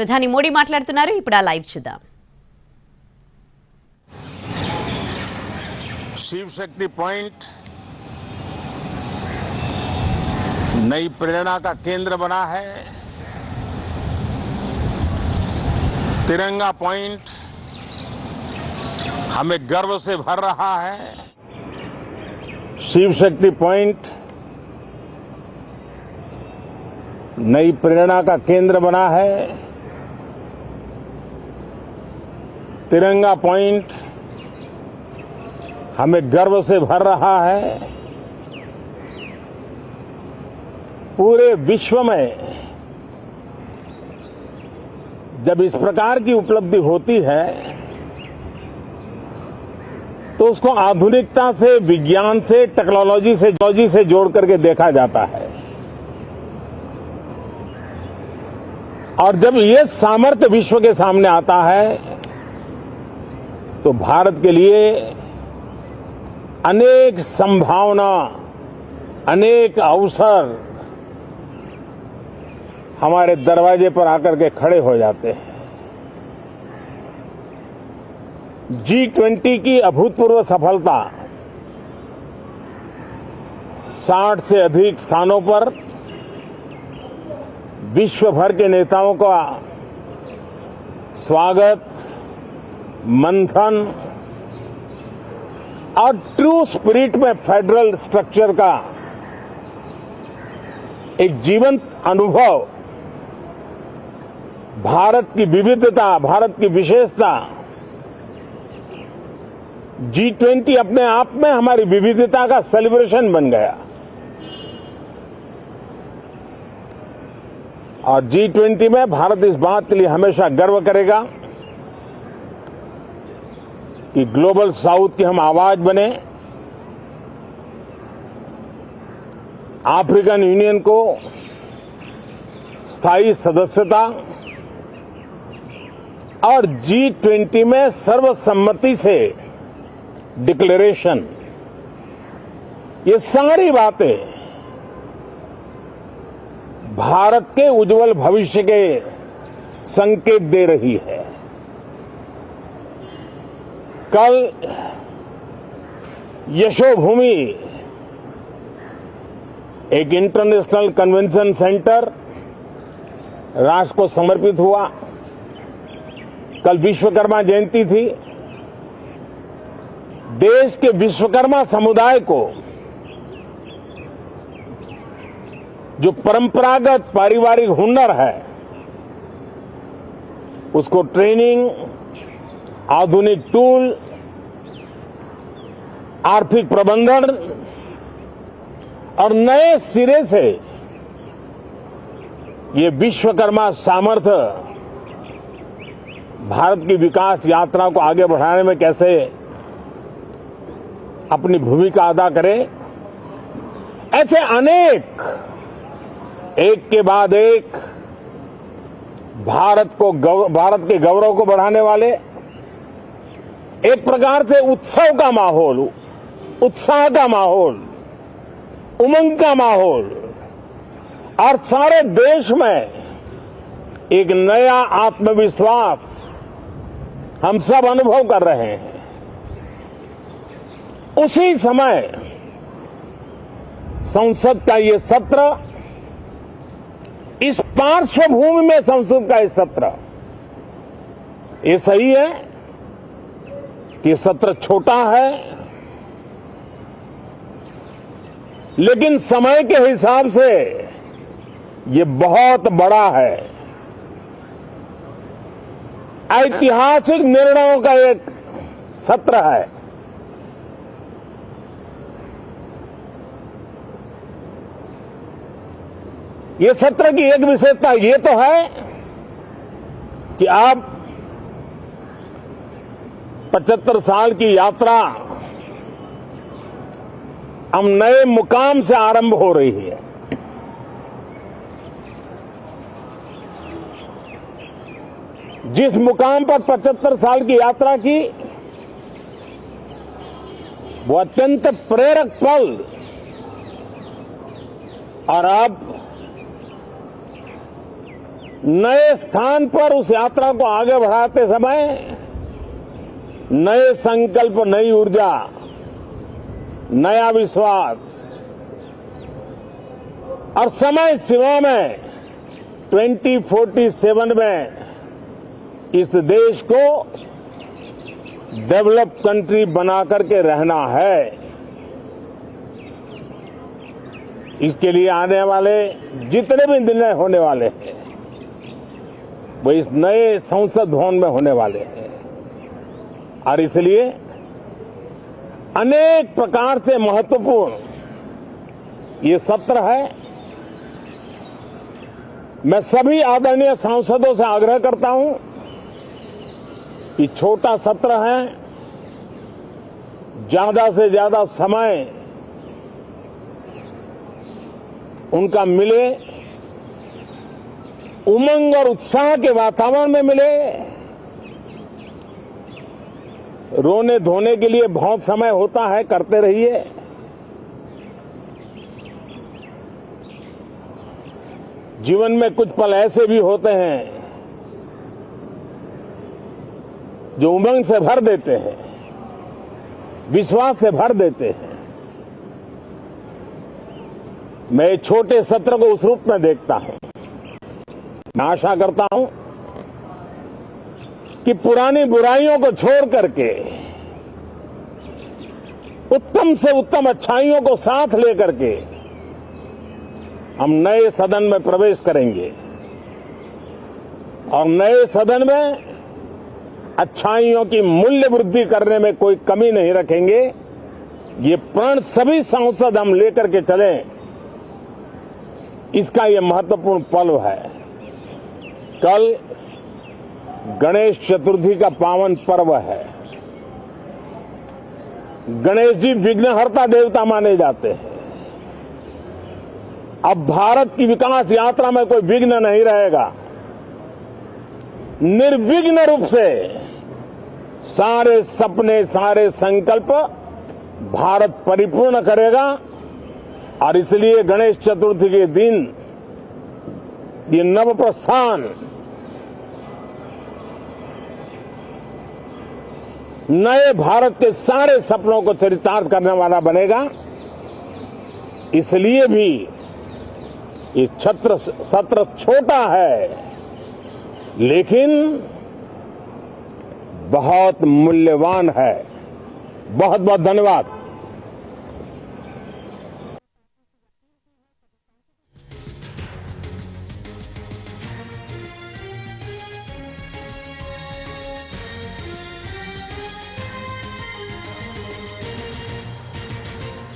ప్రధాని మోడీ మాట్లాడుతున్నారు. ఇప్పుడు ఆ లైవ్ చూద్దాం. शिव शक्ति पॉइंट नई प्रेरणा का केंद्र बना है. तिरंगा पॉइंट हमें गर्व से भर रहा है. शिव शक्ति पॉइंट नई प्रेरणा का केंद्र बना है. तिरंगा पॉइंट हमें गर्व से भर रहा है. पूरे विश्व में जब इस प्रकार की उपलब्धि होती है तो उसको आधुनिकता से, विज्ञान से, टेक्नोलॉजी से जोड़ करके देखा जाता है. और जब ये सामर्थ्य विश्व के सामने आता है तो भारत के लिए अनेक संभावना, अनेक अवसर हमारे दरवाजे पर आकर के खड़े हो जाते हैं. G20 की अभूतपूर्व सफलता 60 से अधिक स्थानों पर विश्व भर के नेताओं का स्वागत, मंथन और ट्रू स्पिरिट में फेडरल स्ट्रक्चर का एक जीवंत अनुभव, भारत की विविधता, भारत की विशेषता. G20 अपने आप में हमारी विविधता का सेलिब्रेशन बन गया. और G20 में भारत इस बात के लिए हमेशा गर्व करेगा कि ग्लोबल साउथ की हम आवाज बने. अफ्रीकन यूनियन को स्थायी सदस्यता और G20 में सर्वसम्मति से डिक्लेरेशन, ये सारी बातें भारत के उज्जवल भविष्य के संकेत दे रही है. कल यशोभूमि एक इंटरनेशनल कन्वेंशन सेंटर राष्ट्र को समर्पित हुआ. कल विश्वकर्मा जयंती थी. देश के विश्वकर्मा समुदाय को जो परंपरागत पारिवारिक हुनर है उसको ट्रेनिंग, आधुनिक टूल, आर्थिक प्रबंधन और नए सिरे से ये विश्वकर्मा सामर्थ्य भारत की विकास यात्रा को आगे बढ़ाने में कैसे अपनी भूमिका अदा करे. ऐसे अनेक एक के बाद एक भारत के गौरव को बढ़ाने वाले, एक प्रकार से उत्सव का माहौल, उत्साह का माहौल, उमंग का माहौल और सारे देश में एक नया आत्मविश्वास हम सब अनुभव कर रहे हैं. उसी समय संसद का ये सत्र, इस पार्श्वभूमि में संसद का ये सत्र, ये सही है कि सत्र छोटा है लेकिन समय के हिसाब से ये बहुत बड़ा है. ऐतिहासिक निर्णयों का एक सत्र है. ये सत्र की एक विशेषता ये तो है कि अब 75 साल की यात्रा हम नए मुकाम से आरंभ हो रही है. जिस मुकाम पर 75 साल की यात्रा की वो अत्यंत प्रेरक पल और अब नए स्थान पर उस यात्रा को आगे बढ़ाते समय नए संकल्प, नई ऊर्जा, नया विश्वास और समय सीमा में 2047 में इस देश को डेवलप कंट्री बना करके रहना है। इसके लिए आने वाले जितने भी निर्णय होने वाले हैं वो इस नए संसद भवन में होने वाले हैं और इसलिए अनेक प्रकार से महत्वपूर्ण ये सत्र है। मैं सभी आदरणीय सांसदों से आग्रह करता हूं कि छोटा सत्र है, ज्यादा से ज्यादा समय उनका मिले, उमंग और उत्साह के वातावरण में मिले। रोने धोने के लिए बहुत समय होता है, करते रहिए। जीवन में कुछ पल ऐसे भी होते हैं जो उमंग से भर देते हैं, विश्वास से भर देते हैं। मैं छोटे सत्र को उस रूप में देखता हूं। मैं आशा करता हूं कि पुरानी बुराइयों को छोड़ करके उत्तम से उत्तम अच्छाइयों को साथ लेकर के हम नए सदन में प्रवेश करेंगे और नए सदन में अच्छाइयों की मूल्य वृद्धि करने में कोई कमी नहीं रखेंगे। ये प्रण सभी सांसद हम लेकर के चलें, इसका ये महत्वपूर्ण पल है। कल गणेश चतुर्थी का पावन पर्व है। गणेश जी विघ्नहर्ता देवता माने जाते हैं। अब भारत की विकास यात्रा में कोई विघ्न नहीं रहेगा। निर्विघ्न रूप से सारे सपने, सारे संकल्प भारत परिपूर्ण करेगा और इसलिए गणेश चतुर्थी के दिन ये नव प्रस्थान नए भारत के सारे सपनों को चरितार्थ करने वाला बनेगा। इसलिए भी ये सत्र छोटा है लेकिन बहुत मूल्यवान है। बहुत बहुत धन्यवाद।